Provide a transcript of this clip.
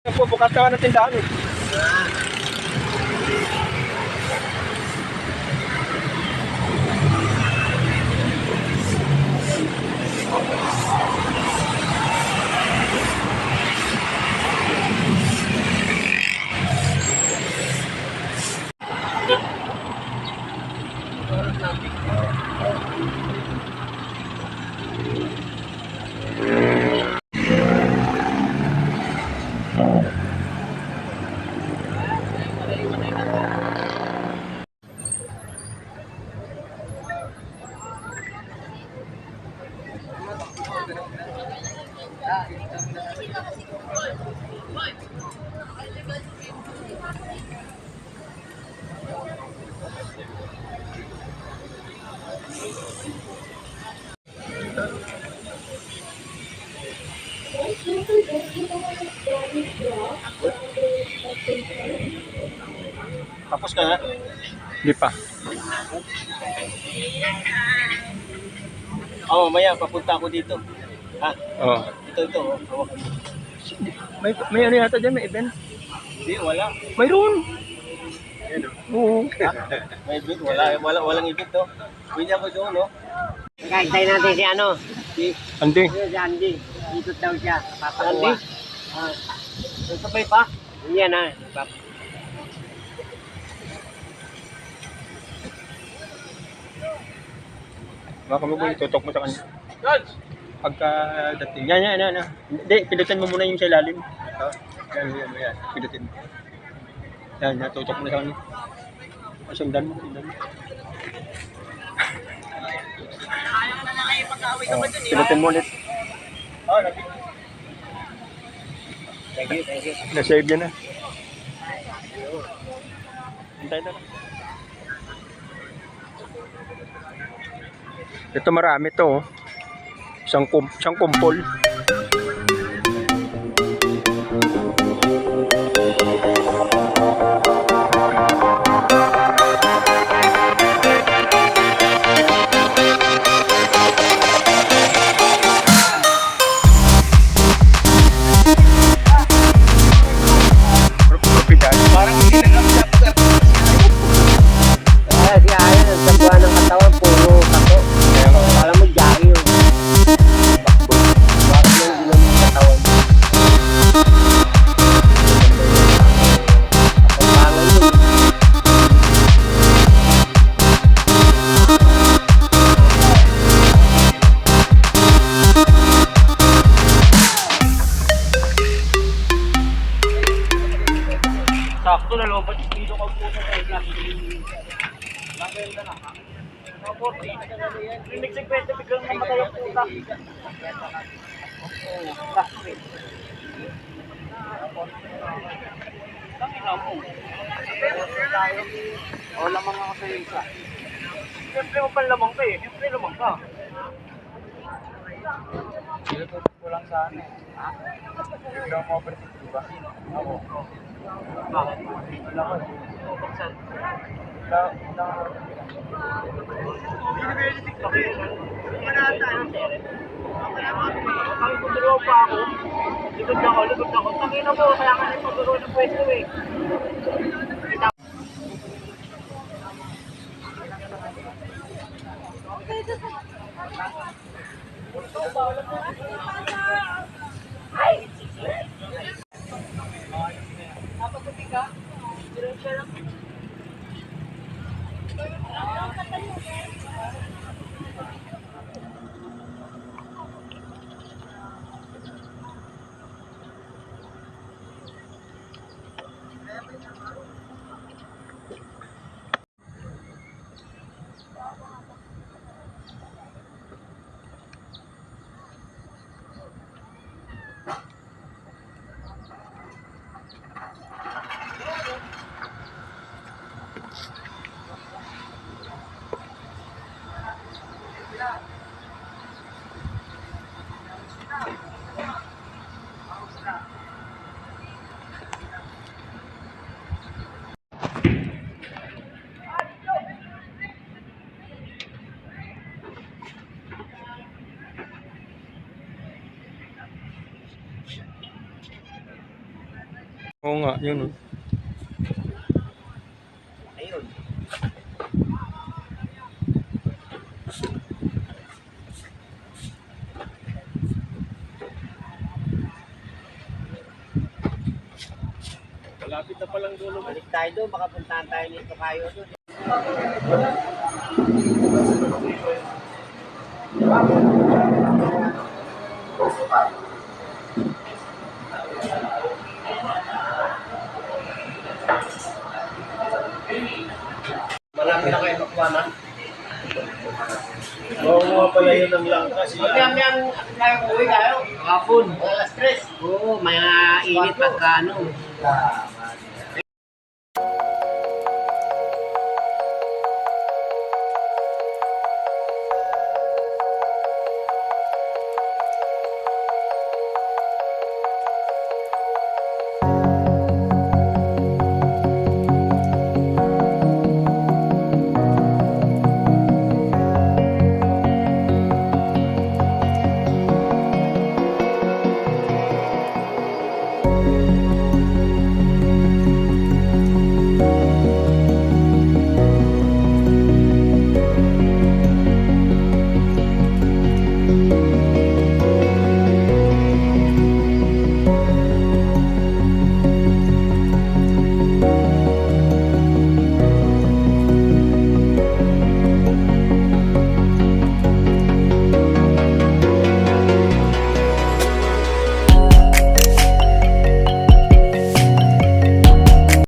Po, bukas na ng tindahan eh. Tapos ka na? Hindi pa. Oo, mamaya papunta ako dito. Ha? Oo. Ito. Hawakan mo. May ano yata dyan, may event? Hindi, wala. Mayroon. Oo. May event, walang event to. Pwede ako doon, no? Nagkakitay natin si ano? Andy. Si Andy. Dito daw siya. Andy? Sabay pa? Yan ha. Baka mo ba itutok mo sa kanya? Pagka dating. Yan. Hindi, pinutin mo muna yung sa ilalim. Yan. Pinutin mo. Yan, tutok mo na sa kanya. Sundan mo. Pinutin mo ulit. Thank you. Na-save yan na. Hintay na lang. Ito marami to. Isang kumpol. Parang hindi na lang siya. Si Ayan, ang sambuhan ng katawan, puro tato. Alam mo, jari yun. Bakit mo yung ginamit ng katawan? Ang pangal yun. Sakto na lobot dito ka po sa kanya. Nakenda na. Ako, clinic 50 biglang namatay ang puta. Tangina mo. O lamang ako sa isa. Siyempre mo pang lamang ka eh. Siyempre lamang ka. Kulang sa ano eh. Biglang mo overtake diba? Ako. Bakit? Wala ko. Buksan. Kami pagduro pa ako. Likod ako. Tangina mo, kaya ka na pagduro ng pwesto eh. Oo nga, yun. Oh. Ayun. Malapit na palang dulo. Balik tayo doon, baka puntahan tayo nito kayo doon. Malapit na kayo Pakwanan? Oo nga pala yun ang langka sila. Magkayang tayo uwi tayo. Hapon. Alas 3. Oo, may init pagka ano.